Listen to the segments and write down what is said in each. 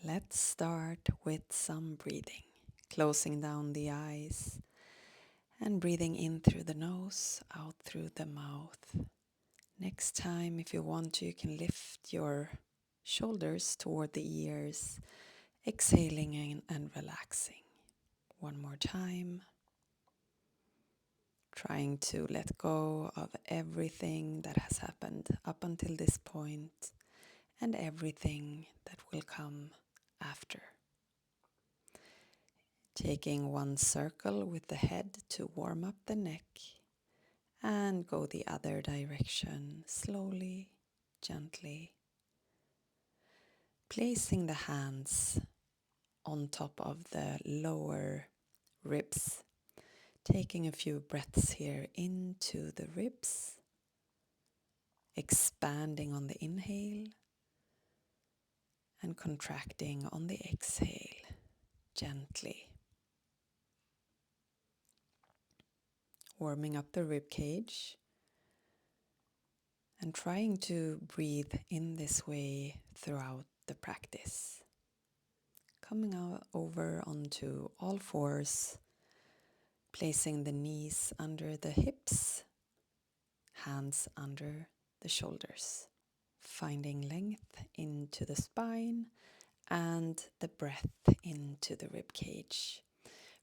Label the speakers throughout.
Speaker 1: Let's start with some breathing, closing down the eyes and breathing in through the nose, out through the mouth. Next time, if you want to, you can lift your shoulders toward the ears, exhaling and relaxing. One more time, trying to let go of everything that has happened up until this point and everything that will come after. Taking one circle with the head to warm up the neck and go the other direction slowly, gently. Placing the hands on top of the lower ribs. Taking a few breaths here into the ribs. Expanding on the inhale and contracting on the exhale, gently. Warming up the rib cage and trying to breathe in this way throughout the practice. Coming out over onto all fours, placing the knees under the hips, hands under the shoulders. Finding length into the spine and the breath into the rib cage.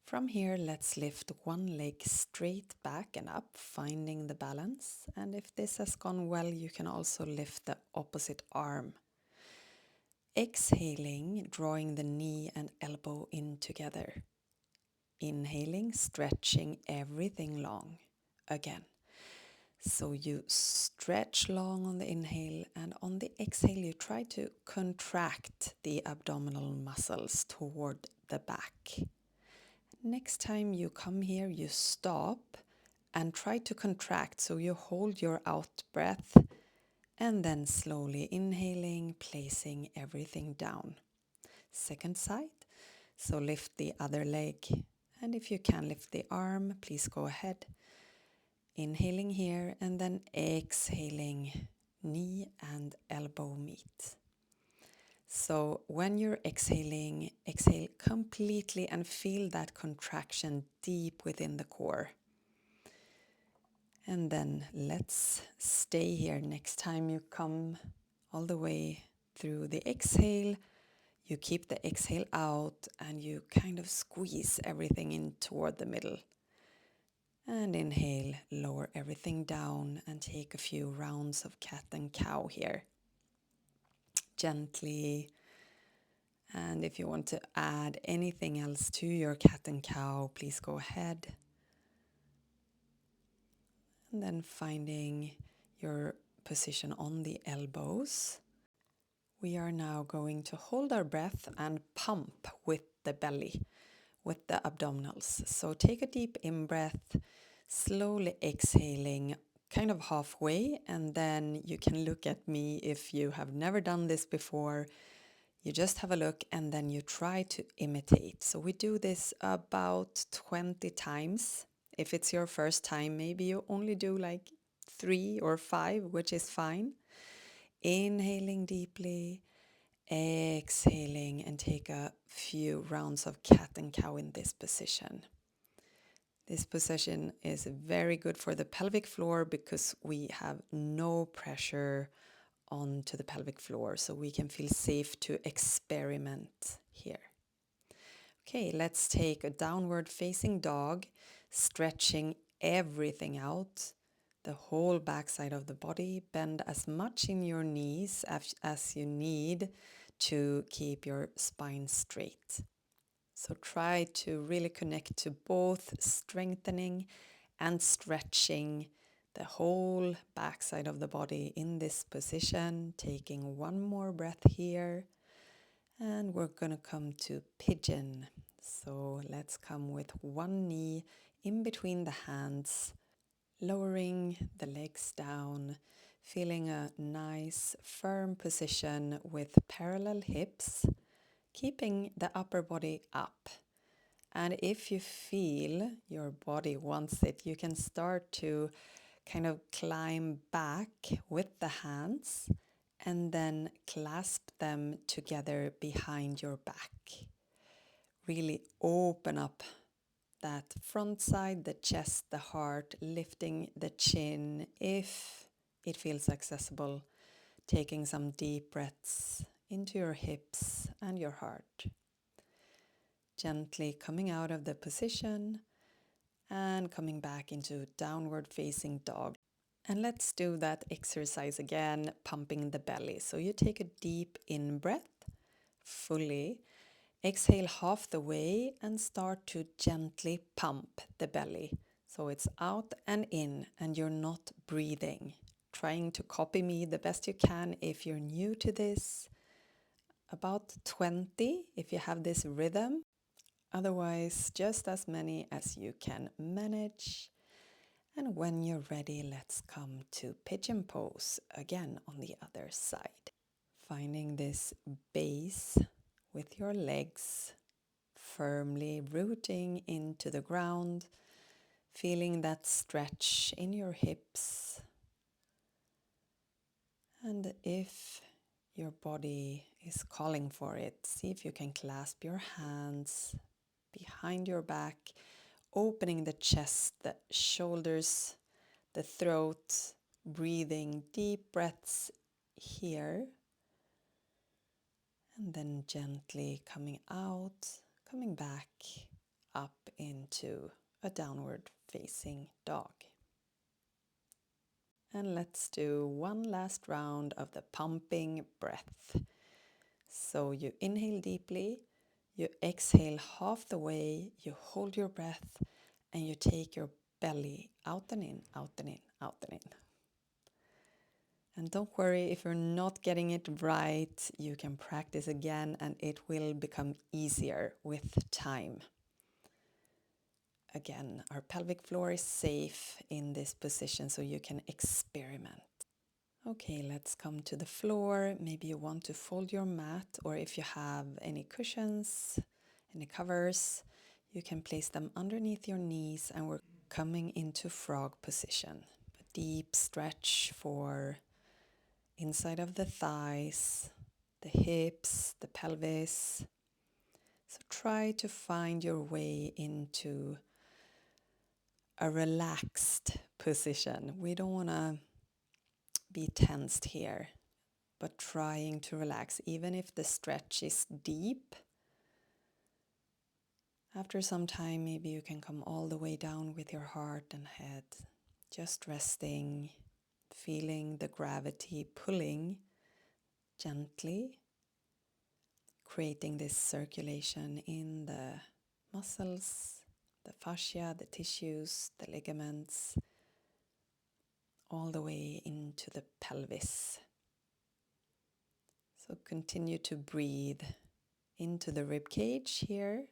Speaker 1: From here, let's lift one leg straight back and up, finding the balance. And if this has gone well, you can also lift the opposite arm. Exhaling, drawing the knee and elbow in together. Inhaling, stretching everything long. Again. So you stretch long on the inhale, and on the exhale you try to contract the abdominal muscles toward the back. Next time you come here, you stop and try to contract. So you hold your out breath and then slowly inhaling, placing everything down. Second side. So lift the other leg, and if you can lift the arm, please go ahead. Inhaling here and then exhaling, knee and elbow meet. So when you're exhaling, exhale completely and feel that contraction deep within the core. And then let's stay here. Next time you come all the way through the exhale, you keep the exhale out and you kind of squeeze everything in toward the middle. And inhale, lower everything down and take a few rounds of cat and cow here. Gently. And if you want to add anything else to your cat and cow, please go ahead. And then finding your position on the elbows. We are now going to hold our breath and pump with the belly, with the abdominals. So take a deep in-breath, slowly exhaling kind of halfway, and then you can look at me if you have never done this before. You just have a look and then you try to imitate. So we do this about 20 times. If it's your first time, maybe you only do like 3 or 5, which is fine. Inhaling deeply, exhaling, and take a few rounds of cat and cow in this position. This position is very good for the pelvic floor because we have no pressure onto the pelvic floor, so we can feel safe to experiment here. Okay, let's take a downward facing dog, stretching everything out, the whole backside of the body. Bend as much in your knees as you need to keep your spine straight. So try to really connect to both strengthening and stretching the whole backside of the body in this position. Taking one more breath here. And we're going to come to pigeon. So let's come with one knee in between the hands, lowering the legs down, feeling a nice firm position with parallel hips, keeping the upper body up. And if you feel your body wants it, you can start to kind of climb back with the hands and then clasp them together behind your back. Really open up that front side, the chest, the heart, lifting the chin if it feels accessible, taking some deep breaths into your hips and your heart. Gently coming out of the position and coming back into downward facing dog. And let's do that exercise again, pumping the belly. So you take a deep in-breath fully, exhale half the way and start to gently pump the belly. So it's out and in and you're not breathing. Trying to copy me the best you can if you're new to this. About 20 if you have this rhythm. Otherwise, just as many as you can manage. And when you're ready, let's come to pigeon pose again on the other side. Finding this base with your legs firmly rooting into the ground, feeling that stretch in your hips. And if your body is calling for it, see if you can clasp your hands behind your back, opening the chest, the shoulders, the throat, breathing deep breaths here. And then gently coming out, coming back up into a downward facing dog. And let's do one last round of the pumping breath. So you inhale deeply, you exhale half the way, you hold your breath, and you take your belly out and in, out and in, out and in. And don't worry if you're not getting it right, you can practice again and it will become easier with time. Again, our pelvic floor is safe in this position so you can experiment. Okay, let's come to the floor. Maybe you want to fold your mat, or if you have any cushions, any covers, you can place them underneath your knees, and we're coming into frog position. A deep stretch for inside of the thighs, the hips, the pelvis. So try to find your way into a relaxed position. We don't want to be tensed here, but trying to relax, even if the stretch is deep. After some time, maybe you can come all the way down with your heart and head, just resting, feeling the gravity pulling gently, creating this circulation in the muscles, the fascia, the tissues, the ligaments, all the way into the pelvis. So continue to breathe into the rib cage here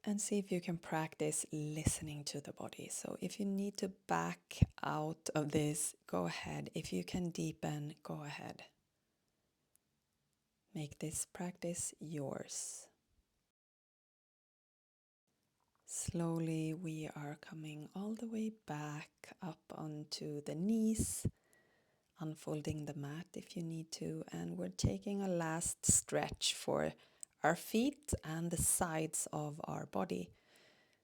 Speaker 1: and see if you can practice listening to the body. So if you need to back out of this, go ahead. If you can deepen, go ahead. Make this practice yours. Slowly we are coming all the way back up onto the knees, unfolding the mat if you need to, and we're taking a last stretch for our feet and the sides of our body.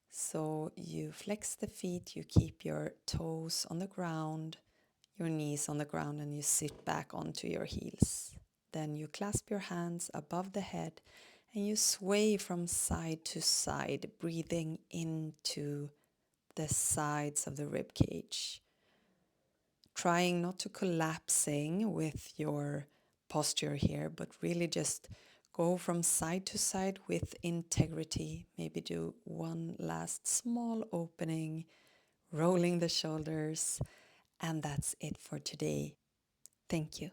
Speaker 1: So you flex the feet, you keep your toes on the ground, your knees on the ground, and you sit back onto your heels. Then you clasp your hands above the head and you sway from side to side, breathing into the sides of the rib cage. Trying not to collapsing with your posture here, but really just go from side to side with integrity. Maybe do one last small opening, rolling the shoulders, and that's it for today. Thank you.